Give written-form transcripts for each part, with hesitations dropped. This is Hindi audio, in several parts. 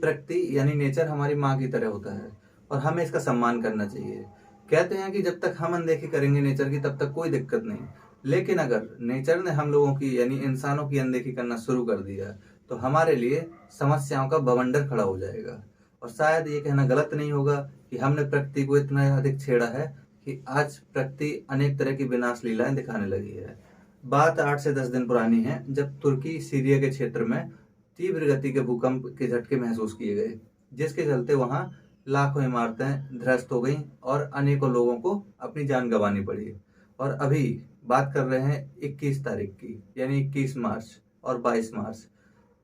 प्रकृति यानी नेचर हमारी माँ की तरह होता है और हमें इसका सम्मान करना चाहिए। कहते हैं कि जब तक हम अनदेखी करेंगे नेचर की तब तक कोई दिक्कत नहीं, लेकिन अगर नेचर ने हम लोगों की यानी इंसानों की अनदेखी करना शुरू कर दिया तो हमारे लिए समस्याओं का बवंडर खड़ा हो जाएगा। और शायद ये कहना गलत नहीं होगा कि हमने प्रकृति को इतना अधिक छेड़ा है कि आज प्रकृति अनेक तरह की विनाश लीलाएं दिखाने लगी है। बात 8 से 10 दिन पुरानी है जब तुर्की सीरिया के क्षेत्र में तीव्र गति के भूकंप के झटके महसूस किए गए, जिसके चलते वहां लाखों इमारतें ध्वस्त हो गईं और अनेकों लोगों को अपनी जान गंवानी पड़ी। और अभी बात कर रहे हैं 21 तारीख की, यानी 21 मार्च और 22 मार्च।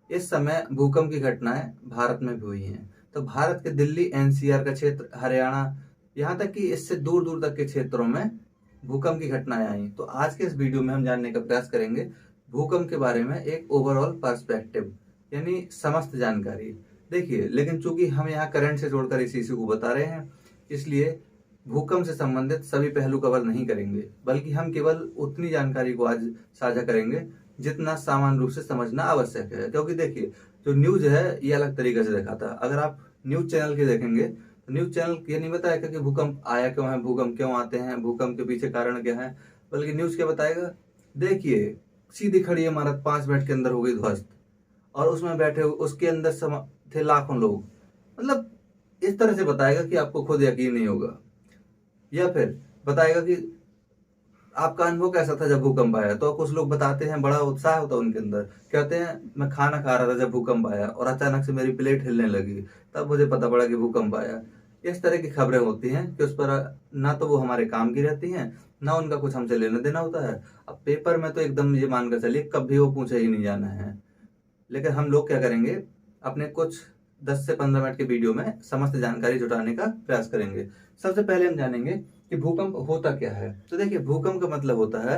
इस समय भूकंप की घटनाएं भारत में भी हुई हैं। तो भारत के दिल्ली एनसीआर का क्षेत्र, हरियाणा, यहाँ तक कि इससे दूर दूर तक के क्षेत्रों में भूकंप की घटनाएं आई। तो आज के इस वीडियो में हम जानने का प्रयास करेंगे भूकंप के बारे में एक ओवरऑल पर्सपेक्टिव, यानी समस्त जानकारी। देखिए, लेकिन चूंकि हम यहाँ करंट से जोड़कर इस इश्यू को बता रहे हैं, इसलिए भूकंप से संबंधित सभी पहलू कवर नहीं करेंगे, बल्कि हम केवल उतनी जानकारी को आज साझा करेंगे जितना सामान्य रूप से समझना आवश्यक है। क्योंकि देखिए, जो न्यूज है ये अलग तरीके से दिखाता है। अगर आप न्यूज चैनल के देखेंगे तो न्यूज चैनल ये नहीं बताएगा कि भूकंप आया क्यों है, भूकंप क्यों आते हैं, भूकंप के पीछे कारण क्या है, बल्कि न्यूज क्या बताएगा, देखिए सीधी खड़ी इमारत 5 मिनट के अंदर हो गई ध्वस्त और उसमें बैठे उसके अंदर थे लाखों लोग। मतलब इस तरह से बताएगा कि आपको खुद यकीन नहीं होगा। या फिर बताएगा कि आपका अनुभव कैसा था जब भूकंप आया। तो कुछ लोग बताते हैं बड़ा उत्साह होता है उनके अंदर, कहते हैं मैं खाना खा रहा था जब भूकंप आया और अचानक से मेरी प्लेट हिलने लगी, तब मुझे पता पड़ा कि भूकंप आया। इस तरह की खबरें होती हैं कि उस पर ना तो वो हमारे काम की रहती हैं, ना उनका कुछ हमसे लेना देना होता है। अब पेपर में तो एकदम ये मानकर चलिए कभी वो पूछे ही नहीं जाना है। लेकिन हम लोग क्या करेंगे, अपने कुछ 10 से 15 मिनट के वीडियो में समस्त जानकारी जुटाने का प्रयास करेंगे। सबसे पहले हम जानेंगे कि भूकंप होता क्या है। तो देखिए, भूकंप का मतलब होता है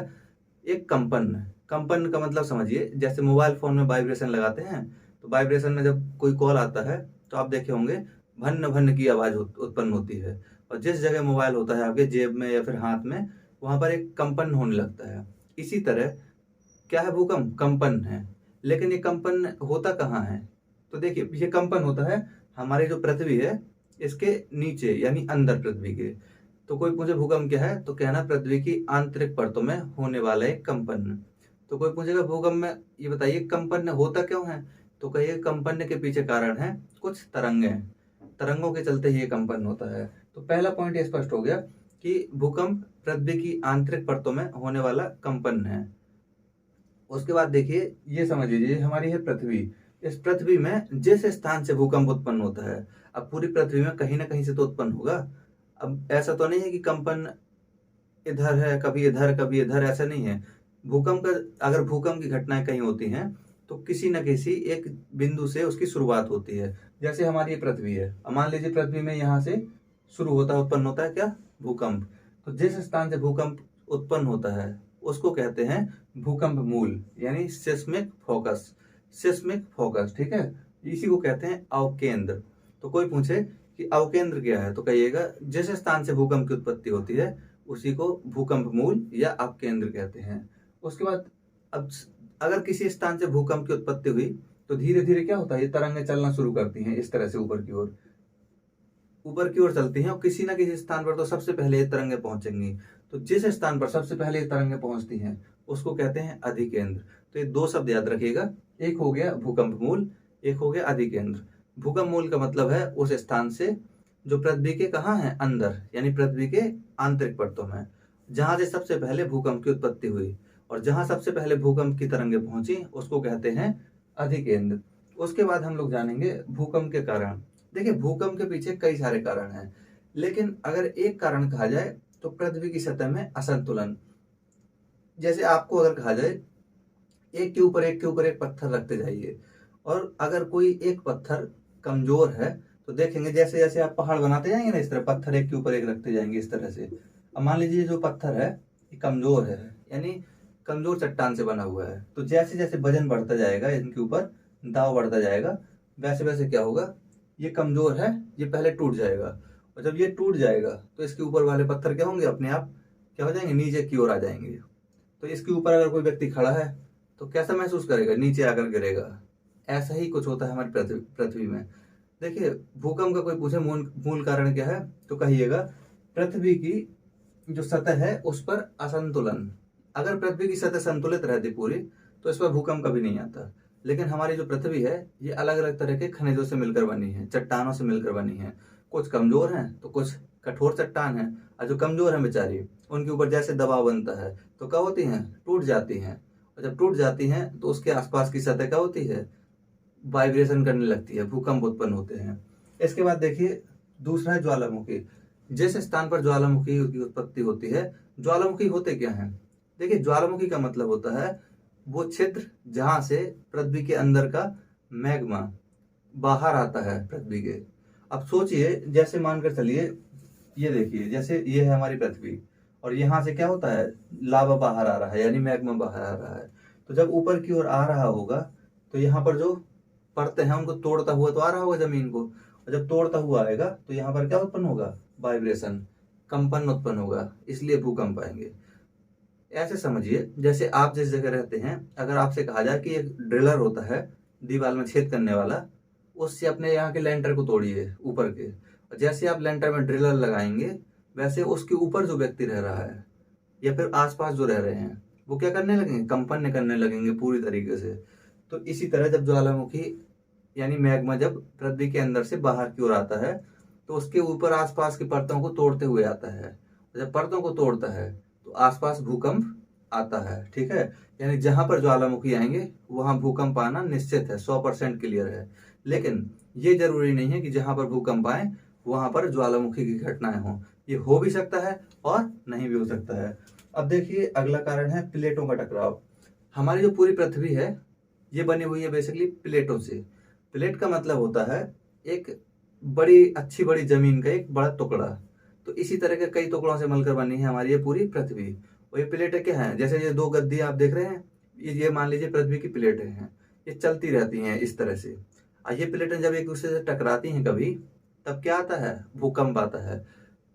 एक कंपन। कंपन का मतलब समझिए, जैसे मोबाइल फोन में वाइब्रेशन लगाते हैं, तो वाइब्रेशन में जब कोई कॉल आता है तो आप देखे होंगे भन्न भन्न की आवाज उत्पन्न होती है। और जिस जगह मोबाइल होता है आपके जेब में या फिर हाथ में, वहां पर एक कंपन होने लगता है। इसी तरह क्या है, भूकंप कंपन है। लेकिन ये कंपन होता कहाँ है, तो देखिए ये कंपन होता है हमारी जो पृथ्वी है इसके नीचे, यानी अंदर पृथ्वी के। तो कोई पूछे भूकंप क्या है, तो कहना पृथ्वी की आंतरिक परतों में होने वाला एक कंपन। तो कोई पूछेगा भूकंप में ये बताइए कंपन होता क्यों है, तो कहिए कंपन के पीछे कारण है कुछ तरंगे, तरंगों के चलते ही ये कंपन होता है। तो पहला पॉइंट ये स्पष्ट हो गया कि भूकंप पृथ्वी की आंतरिक परतों में होने वाला कंपन है। उसके बाद देखिए, ये समझ लीजिए हमारी है पृथ्वी। इस पृथ्वी में जिस स्थान से भूकंप उत्पन्न होता है, अब पूरी पृथ्वी में कहीं ना कहीं से तो उत्पन्न होगा। अब ऐसा तो नहीं है कि कंपन इधर है कभी इधर कभी इधर, ऐसा नहीं है। भूकंप का अगर भूकंप की घटनाएं कहीं होती हैं तो किसी न किसी एक बिंदु से उसकी शुरुआत होती है। जैसे हमारी ये पृथ्वी है, अब मान लीजिए पृथ्वी में यहाँ से शुरू होता है, उत्पन्न होता है क्या, भूकंप। तो जिस स्थान से भूकंप उत्पन्न होता है उसको कहते हैं भूकंप मूल, यानी सिस्मिक फोकस। सिस्मिक फोकस, ठीक है, इसी को कहते हैं अवकेंद्र। तो कोई पूछे कि अवकेंद्र क्या है, तो कहिएगा जिस स्थान से भूकंप की उत्पत्ति होती है उसी को भूकंप मूल या अपकेंद्र कहते हैं। उसके बाद अब अगर किसी स्थान से भूकंप की उत्पत्ति हुई तो धीरे धीरे क्या होता है, ये तरंगें चलना शुरू करती हैं इस तरह से ऊपर की ओर चलती हैं और किसी ना किसी स्थान पर तो सबसे पहले ये तरंगें पहुंचेंगी। तो जिस स्थान पर सबसे पहले ये तरंगें पहुंचती हैं उसको कहते हैं अधिकेंद्र। तो ये 2 शब्द याद रखिएगा, एक हो गया भूकंप मूल, एक हो गया अधिकेंद्र। भूकंप मूल का मतलब है उस स्थान से जो पृथ्वी के कहाँ है, अंदर, यानी पृथ्वी के आंतरिक परतों में, जहां से सबसे पहले भूकंप की उत्पत्ति हुई और जहां सबसे पहले भूकंप की तरंगें पहुंची उसको कहते हैं अधिकेंद्र। उसके बाद हम लोग जानेंगे भूकंप के कारण। देखिए, भूकंप के पीछे कई सारे कारण हैं, लेकिन अगर एक कारण कहा जाए तो पृथ्वी की सतह में असंतुलन। जैसे आपको अगर कहा जाए एक के ऊपर एक पत्थर रखते जाइए, और अगर कोई एक पत्थर कमजोर है तो देखेंगे जैसे जैसे आप पहाड़ बनाते जाएंगे ना, इस तरह पत्थर एक के ऊपर एक रखते जाएंगे इस तरह से। अब मान लीजिए जो पत्थर है ये कमजोर है, यानी कमजोर चट्टान से बना हुआ है, तो जैसे जैसे वजन बढ़ता जाएगा, इनके ऊपर दाव बढ़ता जाएगा, वैसे वैसे क्या होगा, ये कमजोर है, ये पहले टूट जाएगा। और जब ये टूट जाएगा तो इसके ऊपर वाले पत्थर क्या होंगे, अपने आप क्या हो जाएंगे, नीचे की ओर आ जाएंगे। तो इसके ऊपर अगर कोई व्यक्ति खड़ा है तो कैसा महसूस करेगा, नीचे आकर गिरेगा। ऐसा ही कुछ होता है हमारी पृथ्वी में। देखिए, भूकंप का कोई पूछे मूल मूल कारण क्या है, तो कहिएगा पृथ्वी की जो सतह है उस पर असंतुलन। अगर पृथ्वी की सतह संतुलित रहती पूरी, तो इस पर भूकंप कभी नहीं आता। लेकिन हमारी जो पृथ्वी है, ये अलग अलग तरह के खनिजों से मिलकर बनी है, चट्टानों से मिलकर बनी है। कुछ कमजोर हैं तो कुछ कठोर चट्टान है, और जो कमजोर है बेचारी, उनके ऊपर जैसे दबाव बनता है तो क्या होती हैं, टूट जाती हैं। और जब टूट जाती हैं तो उसके आसपास की सतह क्या होती है, वाइब्रेशन करने लगती है, भूकंप उत्पन्न होते हैं। इसके बाद देखिए, दूसरा है ज्वालामुखी। जिस स्थान पर ज्वालामुखी की उत्पत्ति होती है, ज्वालामुखी होते क्या हैं? देखिए, ज्वालामुखी का मतलब होता है वो क्षेत्र जहां से पृथ्वी के अंदर का मैग्मा बाहर आता है पृथ्वी के। अब सोचिए, जैसे मानकर चलिए, ये देखिए, जैसे ये है हमारी पृथ्वी, और यहाँ से क्या होता है, लावा बाहर आ रहा है, यानी मैग्मा बाहर आ रहा है। तो जब ऊपर की ओर आ रहा होगा, तो यहाँ पर जो परतें हैं उनको तोड़ता हुआ तो आ रहा होगा जमीन को, और जब तोड़ता हुआ आएगा तो यहाँ पर क्या उत्पन्न होगा, वाइब्रेशन, कंपन उत्पन्न होगा, इसलिए भूकंप आएंगे। ऐसे समझिए, जैसे आप जिस जगह रहते हैं, अगर आपसे कहा जाए कि एक ड्रिलर होता है दीवार में छेद करने वाला, उससे अपने यहाँ के लेंटर को तोड़िए ऊपर के, और जैसे आप लेंटर में ड्रिलर लगाएंगे, वैसे उसके ऊपर जो व्यक्ति रह रहा है या फिर आसपास जो रह रहे हैं, वो क्या करने लगेंगे, कंपन करने लगेंगे पूरी तरीके से। तो इसी तरह जब ज्वालामुखी यानी मैग्मा जब पृथ्वी के अंदर से बाहर की ओर आता है, तो उसके ऊपर आसपास की परतों को तोड़ते हुए आता है। जब परतों को तोड़ता है तो आसपास भूकंप आता है, ठीक है। यानी जहां पर ज्वालामुखी आएंगे वहां भूकंप आना निश्चित है, 100% क्लियर है। लेकिन ये जरूरी नहीं है कि जहां पर भूकंप आए वहां पर ज्वालामुखी की घटनाएं हों। ये हो भी सकता है और नहीं भी हो सकता है। अब देखिए, अगला कारण है प्लेटों का टकराव। हमारी जो पूरी पृथ्वी है, ये बनी हुई है बेसिकली प्लेटों से। प्लेट का मतलब होता है एक बड़ी अच्छी बड़ी जमीन का एक बड़ा टुकड़ा। तो इसी तरह के कई टुकड़ों से मिलकर बनी है हमारी ये पूरी पृथ्वी। और ये प्लेटें क्या हैं, जैसे ये दो गद्दी आप देख रहे हैं, ये मान लीजिए पृथ्वी की प्लेटें हैं। ये चलती रहती हैं इस तरह से, और ये प्लेटें जब एक दूसरे से टकराती हैं कभी, तब क्या आता है, भूकंप आता है।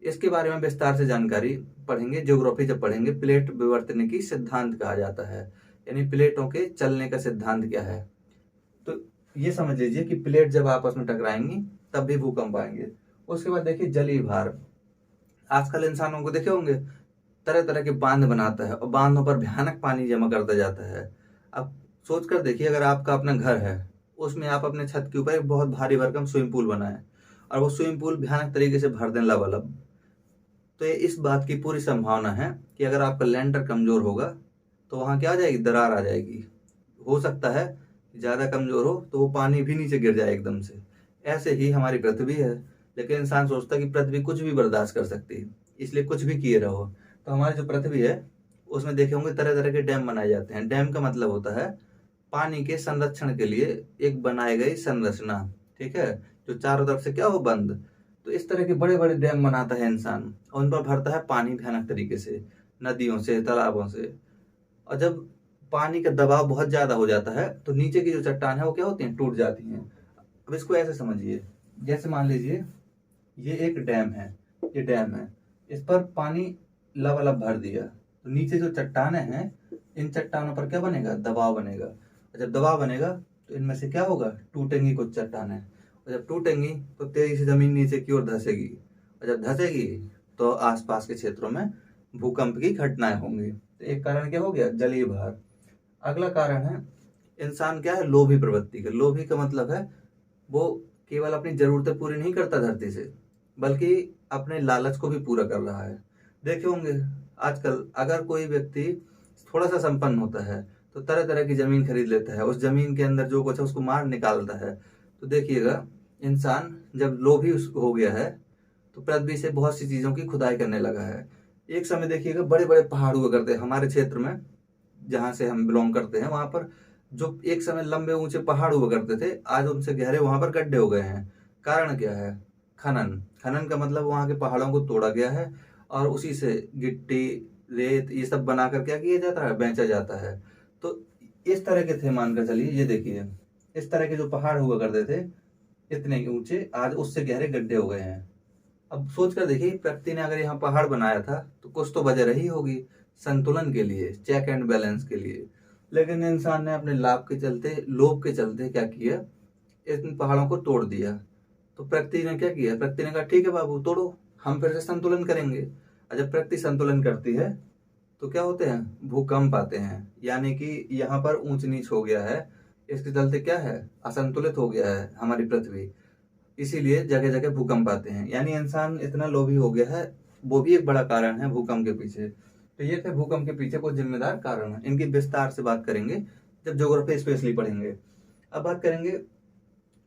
इसके बारे में विस्तार से जानकारी पढ़ेंगे, ज्योग्राफी जब पढ़ेंगे। प्लेट विवर्तन की सिद्धांत कहा जाता है, यानी प्लेटों के चलने का सिद्धांत क्या है। तो ये समझ लीजिए कि प्लेट जब आपस में टकराएंगी तब भी भूकंप आएंगे। उसके बाद देखिए, जलीय भार। आजकल इंसानों को देखे होंगे, तरह तरह के बांध बनाता है और बांधों पर भयानक पानी जमा करता जाता है। अब सोच कर देखिए, अगर आपका अपना घर है, उसमें आप अपने छत के ऊपर एक बहुत भारी भरकम स्विमिंग पूल बनाए, और वो स्विमिंग पूल भयानक तरीके से भर दें लबालब, तो ये इस बात की पूरी संभावना है कि अगर आपका लेंटर कमजोर होगा तो वहां क्या आ जाएगी, दरार आ जाएगी। हो सकता है ज्यादा कमजोर हो तो वो पानी भी नीचे गिर जाए एकदम से। ऐसे ही हमारी पृथ्वी है, लेकिन इंसान सोचता है कि पृथ्वी कुछ भी बर्दाश्त कर सकती है, इसलिए कुछ भी किए रहो। तो हमारी जो पृथ्वी है, उसमें देखे होंगे तरह तरह के डैम बनाए जाते हैं। डैम का मतलब होता है पानी के संरक्षण के लिए एक बनाई गई संरचना, ठीक है, जो चारों तरफ से क्या हो, बंद। तो इस तरह के बड़े बड़े डैम बनाता है इंसान, और उन पर भरता है पानी भयानक तरीके से, नदियों से, तालाबों से। और जब पानी का दबाव बहुत ज्यादा हो जाता है तो नीचे की जो चट्टान है वो क्या होती हैं, टूट जाती हैं। अब इसको ऐसे समझिए, जैसे मान लीजिए ये एक डैम है, ये डैम है, इस पर पानी लबालब भर दिया, तो नीचे जो चट्टानें हैं, इन चट्टानों पर क्या बनेगा, दबाव बनेगा। और जब दबाव बनेगा तो इनमें से क्या होगा, टूटेंगी कुछ चट्टानें, और जब टूटेंगी तो तेजी से जमीन नीचे की ओर धंसेगी, और जब धंसेगी तो आसपास के क्षेत्रों में भूकंप की घटनाएं होंगी। तो एक कारण क्या हो गया, जलीय भार। अगला कारण है, इंसान क्या है, लोभी प्रवृत्ति का। लोभी का मतलब है वो केवल अपनी जरूरतें पूरी नहीं करता धरती से, बल्कि अपने लालच को भी पूरा कर रहा है। देखे होंगे आजकल अगर कोई व्यक्ति थोड़ा सा संपन्न होता है तो तरह तरह की जमीन खरीद लेता है, उस जमीन के अंदर जो कुछ है उसको मार निकालता है। तो देखिएगा, इंसान जब लोभी हो गया है तो पृथ्वी से बहुत सी चीजों की खुदाई करने लगा है। एक समय देखिएगा, बड़े बड़े पहाड़ हुआ करते हैं हमारे क्षेत्र में, जहां से हम बिलोंग करते हैं, वहां पर जो एक समय लंबे ऊंचे पहाड़ हुआ करते थे, आज उनसे गहरे वहां पर गड्ढे हो गए हैं। कारण क्या है, खनन। खनन का मतलब वहां के पहाड़ों को तोड़ा गया है, और उसी से गिट्टी, रेत, ये सब बनाकर क्या किया जाता है, बेचा जाता है। तो इस तरह के थे, मानकर चलिए, ये देखिए इस तरह के जो पहाड़ हुआ करते थे इतने ऊंचे, आज उससे गहरे गड्ढे हो गए हैं। अब सोच कर देखिए, प्रकृति ने अगर यहाँ पहाड़ बनाया था तो कुछ तो वजह रही होगी, संतुलन के लिए, चेक एंड बैलेंस के लिए। लेकिन इंसान ने अपने लाभ के चलते, लोभ के चलते क्या किया, इन पहाड़ों को तोड़ दिया। तो प्रकृति ने क्या किया, प्रकृति ने कहा ठीक है बाबू तोड़ो, हम फिर से संतुलन करेंगे। और जब प्रकृति संतुलन करती है तो क्या होते हैं, भूकंप आते हैं। यानी कि यहाँ पर ऊंच नीच हो गया है, इसके चलते क्या है, असंतुलित हो गया है हमारी पृथ्वी, इसीलिए जगह जगह भूकंप आते हैं। यानी इंसान इतना लोभी हो गया है, वो भी एक बड़ा कारण है भूकंप के पीछे। तो ये थे भूकंप के पीछे कुछ जिम्मेदार कारण है, इनकी विस्तार से बात करेंगे जब ज्योग्राफी स्पेशली पढ़ेंगे। अब बात करेंगे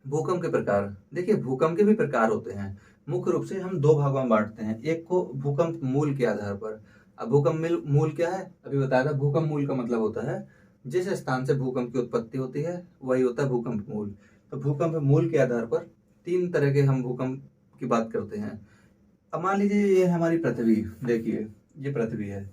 भूकंप के प्रकार। देखिए भूकंप के भी प्रकार होते हैं, मुख्य रूप से हम दो भागों में बांटते हैं। एक को भूकंप मूल के आधार पर। अब भूकंप मूल क्या है, अभी बताया था। भूकंप मूल का मतलब होता है जिस स्थान से भूकंप की उत्पत्ति होती है वही होता है भूकंप मूल। तो भूकंप मूल के आधार पर तीन तरह के हम भूकंप की बात करते हैं। अब मान लीजिए ये हमारी पृथ्वी, देखिए ये पृथ्वी है,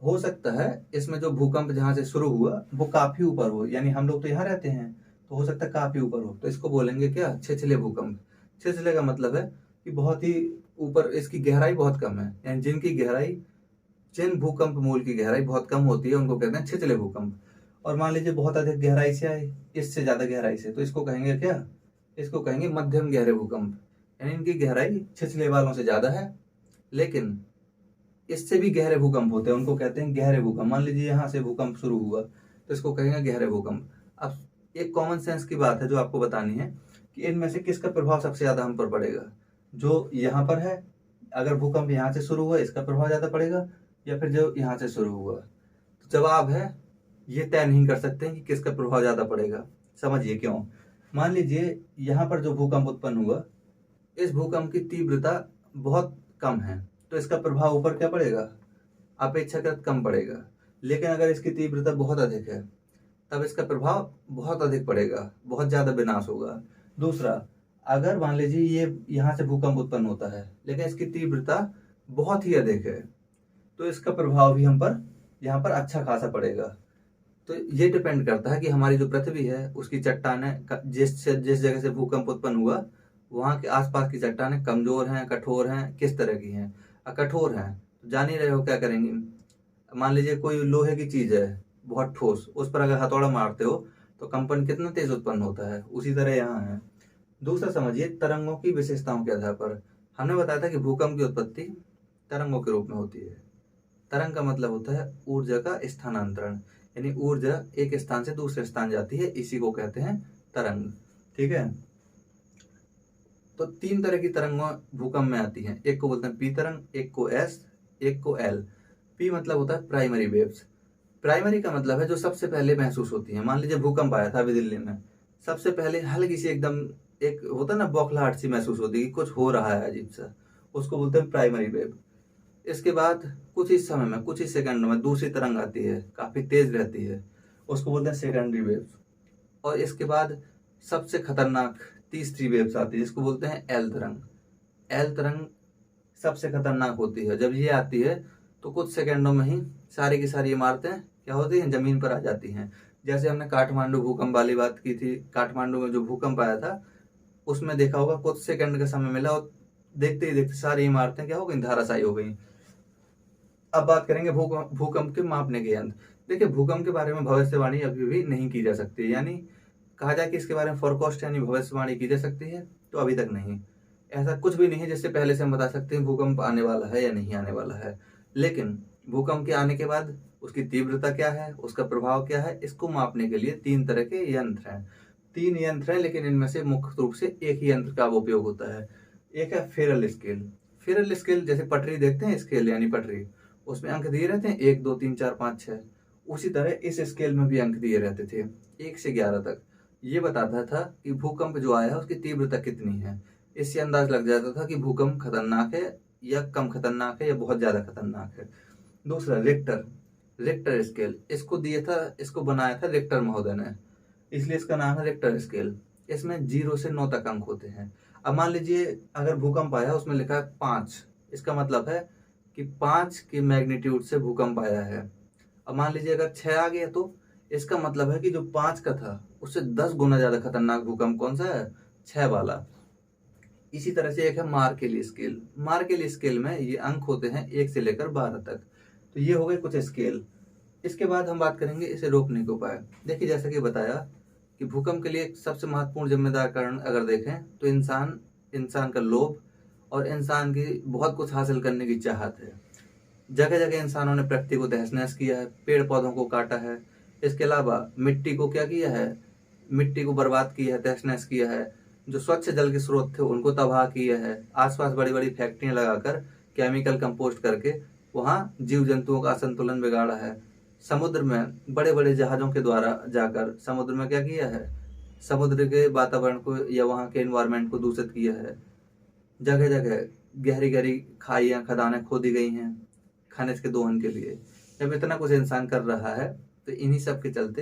हो सकता है इसमें जो भूकंप जहां से शुरू हुआ वो काफी ऊपर हो, यानी हम लोग तो यहाँ रहते हैं तो हो सकता है काफी ऊपर हो, तो इसको बोलेंगे क्या, छिछले भूकंप। छिछले का मतलब है कि बहुत ही ऊपर, इसकी गहराई बहुत कम है, यानी जिन भूकंप मूल की गहराई बहुत कम होती है उनको कहते हैं छिछले भूकंप। और मान लीजिए बहुत अधिक गहराई से आए, इससे ज्यादा गहराई से, तो इसको कहेंगे क्या, इसको कहेंगे मध्यम गहरे भूकंप। यानी इनकी गहराई छिछले वालों से ज्यादा है लेकिन इससे भी गहरे भूकंप होते हैं, उनको कहते हैं गहरे भूकंप। मान लीजिए यहाँ से भूकंप शुरू हुआ तो इसको कहेंगे गहरे भूकंप। अब एक कॉमन सेंस की बात है जो आपको बतानी है कि इनमें से किसका प्रभाव सबसे ज्यादा हम पर पड़ेगा। जो यहाँ पर है, अगर भूकंप यहाँ से शुरू हुआ इसका प्रभाव ज्यादा पड़ेगा या फिर जो यहाँ से शुरू हुआ। तो जवाब है ये तय नहीं कर सकते कि किसका प्रभाव ज्यादा पड़ेगा। समझिए क्यों। मान लीजिए यहाँ पर जो भूकंप उत्पन्न हुआ, इस भूकंप की तीव्रता बहुत कम है तो इसका प्रभाव ऊपर क्या पड़ेगा, अपेक्षाकृत कम पड़ेगा। लेकिन अगर इसकी तीव्रता बहुत अधिक है तब इसका प्रभाव बहुत अधिक पड़ेगा, बहुत ज्यादा विनाश होगा। दूसरा, अगर मान लीजिए ये यहाँ से भूकंप उत्पन्न होता है लेकिन इसकी तीव्रता बहुत ही अधिक है तो इसका प्रभाव भी हम पर यहाँ पर अच्छा खासा पड़ेगा। तो ये डिपेंड करता है कि हमारी जो पृथ्वी है उसकी चट्टानें जिस जगह से भूकंप उत्पन्न हुआ वहां के आसपास की चट्टानें कमजोर हैं, कठोर हैं, किस तरह की हैं। कठोर हैं तो जान ही रहे हो क्या करेंगे। मान लीजिए कोई लोहे की चीज है बहुत ठोस, उस पर अगर हथौड़ा मारते हो तो कंपन कितना तेज उत्पन्न होता है, उसी तरह यहाँ है। दूसरा समझिए तरंगों की विशेषताओं के आधार पर। हमने बताया था कि भूकंप की उत्पत्ति तरंगों के रूप में होती है। तरंग का मतलब होता है ऊर्जा का स्थानांतरण, यानी ऊर्जा एक स्थान से दूसरे स्थान जाती है, इसी को कहते हैं तरंग। ठीक है। तो तीन तरह की तरंगें भूकंप में आती हैं, एक को बोलते हैं पी तरंग, एक को एस, एक को एल। पी मतलब होता है प्राइमरी वेव्स। प्राइमरी का मतलब है जो सबसे पहले महसूस होती है। मान लीजिए भूकंप आया था अभी दिल्ली में, सबसे पहले हल्की सी एकदम एक होता है ना बौखलाहट सी महसूस होती है कि कुछ हो रहा है अजीब सा, उसको बोलते हैं प्राइमरी वेव। इसके बाद कुछ ही समय में, कुछ ही सेकंड में दूसरी तरंग आती है, काफी तेज रहती है, उसको बोलते हैं सेकेंडरी वेव। और इसके बाद सबसे खतरनाक तीसरी वेव्स आती है जिसको बोलते हैं एल तरंग। एल तरंग सबसे खतरनाक होती है, जब ये आती है तो कुछ सेकंडों में ही सारी की सारी इमारतें क्या होती हैं, जमीन पर आ जाती हैं। जैसे हमने काठमांडू भूकंप वाली बात की थी, काठमांडू में जो भूकंप आया था उसमें देखा होगा कुछ सेकंड का समय मिला और देखते ही देखते सारी इमारतें क्या हो गई, धराशायी हो गई। अब बात करेंगे भूकंप के मापने के यंत्र। देखिए भूकंप के बारे में भविष्यवाणी अभी भी नहीं की जा सकती, यानी कहा जाए कि इसके बारे में फोरकास्ट यानी भविष्यवाणी की जा सकती है तो अभी तक नहीं। ऐसा कुछ भी नहीं है जिससे पहले से हम बता सकते हैं भूकंप आने वाला है या नहीं आने वाला है। लेकिन भूकंप के आने के बाद उसकी तीव्रता क्या है, उसका प्रभाव क्या है, इसको मापने के लिए तीन तरह के यंत्र हैं। तीन यंत्र हैं लेकिन इनमें से मुख्य रूप से एक ही यंत्र का उपयोग होता है। एक है फेरल स्केल। फेरल स्केल जैसे पटरी देखते हैं, स्केल यानी पटरी, उसमें अंक दिए रहते हैं 1 2 3 4 5 6। उसी तरह इस स्केल में भी अंक दिए रहते थे 1 से 11 तक। ये बताता था कि भूकंप जो आया है उसकी तीव्रता कितनी है। इससे अंदाज लग जाता था कि भूकंप खतरनाक है या कम खतरनाक है या बहुत ज्यादा खतरनाक है। दूसरा रिक्टर, रिक्टर स्केल, इसको बनाया था रिक्टर महोदय ने, इसलिए इसका नाम है रिक्टर स्केल। इसमें 0 से 9 तक अंक होते हैं। अब मान लीजिए अगर भूकंप आया उसमें लिखा है 5, इसका मतलब है कि 5 के मैग्नीट्यूड से भूकंप आया है। अब मान लीजिए अगर 6 आ गया तो इसका मतलब है कि जो 5 का था उससे 10 गुना ज्यादा खतरनाक भूकंप कौन सा है, 6 वाला। इसी तरह से एक है मार्केली स्केल। मार्केली स्केल में ये अंक होते हैं 1 से लेकर 12 तक। तो ये हो गए कुछ स्केल। इसके बाद हम बात करेंगे इसे रोकने के उपाय। देखिए जैसा कि बताया कि भूकंप के लिए सबसे महत्वपूर्ण जिम्मेदार कारण अगर देखें तो इंसान का लोभ और इंसान की बहुत कुछ हासिल करने की चाहत है। जगह जगह इंसानों ने प्रकृति को तहस नहस किया है, पेड़ पौधों को काटा है, इसके अलावा मिट्टी को क्या किया है, मिट्टी को बर्बाद किया है, तहस नहस किया है। जो स्वच्छ जल के स्रोत थे उनको तबाह किया है। आसपास बड़ी बड़ी फैक्ट्रियां लगाकर केमिकल कंपोस्ट करके वहाँ जीव जंतुओं का असंतुलन बिगाड़ा है। समुद्र में बड़े बड़े जहाजों के द्वारा जाकर समुद्र में क्या किया है, समुद्र के वातावरण को या वहाँ के एनवायरनमेंट को दूषित किया है। जगह जगह गहरी गहरी खाइयाँ खदानें खोदी गई हैं खनिज के दोहन के लिए। जब इतना कुछ इंसान कर रहा है तो इन्हीं सब के चलते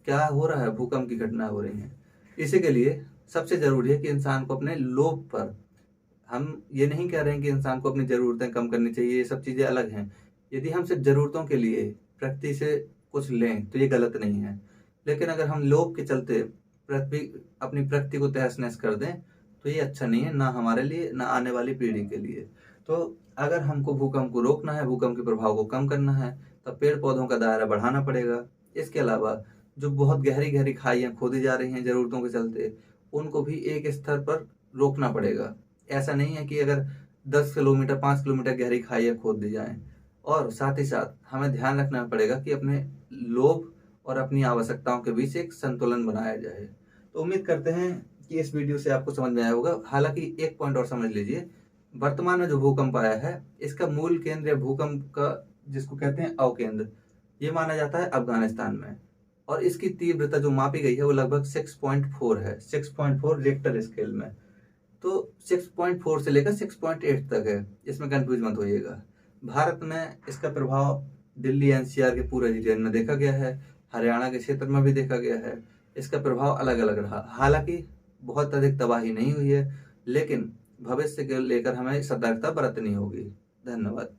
क्या हो रहा है, भूकंप की घटना हो रही है। इसी के लिए सबसे जरूरी है कि इंसान को अपने लोभ पर, हम ये नहीं कह रहे हैं कि इंसान को अपनी जरूरतें कम करनी चाहिए, ये सब चीजें अलग हैं। यदि हम सिर्फ जरूरतों के लिए प्रकृति से कुछ लें तो ये गलत नहीं है, लेकिन अगर हम लोभ के चलते अपनी प्रकृति को तहस नहस कर दें तो ये अच्छा नहीं है, ना हमारे लिए ना आने वाली पीढ़ी के लिए। तो अगर हमको भूकंप को रोकना है, भूकंप के प्रभाव को कम करना है, तो पेड़ पौधों का दायरा बढ़ाना पड़ेगा। इसके अलावा जो बहुत गहरी गहरी खाइयाँ खोदी जा रही हैं जरूरतों के चलते, उनको भी एक स्तर पर रोकना पड़ेगा। ऐसा नहीं है कि अगर 10 किलोमीटर 5 किलोमीटर गहरी खाइयाँ खोद दी जाएं। और साथ ही साथ हमें ध्यान रखना पड़ेगा कि अपने लोभ और अपनी आवश्यकताओं के बीच एक संतुलन बनाया जाए। तो उम्मीद करते हैं कि इस वीडियो से आपको समझ में आया होगा। हालांकि एक पॉइंट और समझ लीजिए, वर्तमान में जो भूकंप आया है इसका मूल केंद्र या भूकंप का जिसको कहते हैं अवकेंद्र, ये माना जाता है अफगानिस्तान में। और इसकी तीव्रता जो मापी गई है वो लगभग 6.4 है, 6.4 रिक्टर स्केल में। तो 6.4 से लेकर 6.8 तक है, इसमें कंफ्यूज मत होइएगा। भारत में इसका प्रभाव दिल्ली एनसीआर के पूरे रीजन में देखा गया है, हरियाणा के क्षेत्र में भी देखा गया है। इसका प्रभाव अलग अलग रहा। हालांकि बहुत अधिक तबाही नहीं हुई है, लेकिन भविष्य के लेकर हमें सतर्कता बरतनी होगी। धन्यवाद।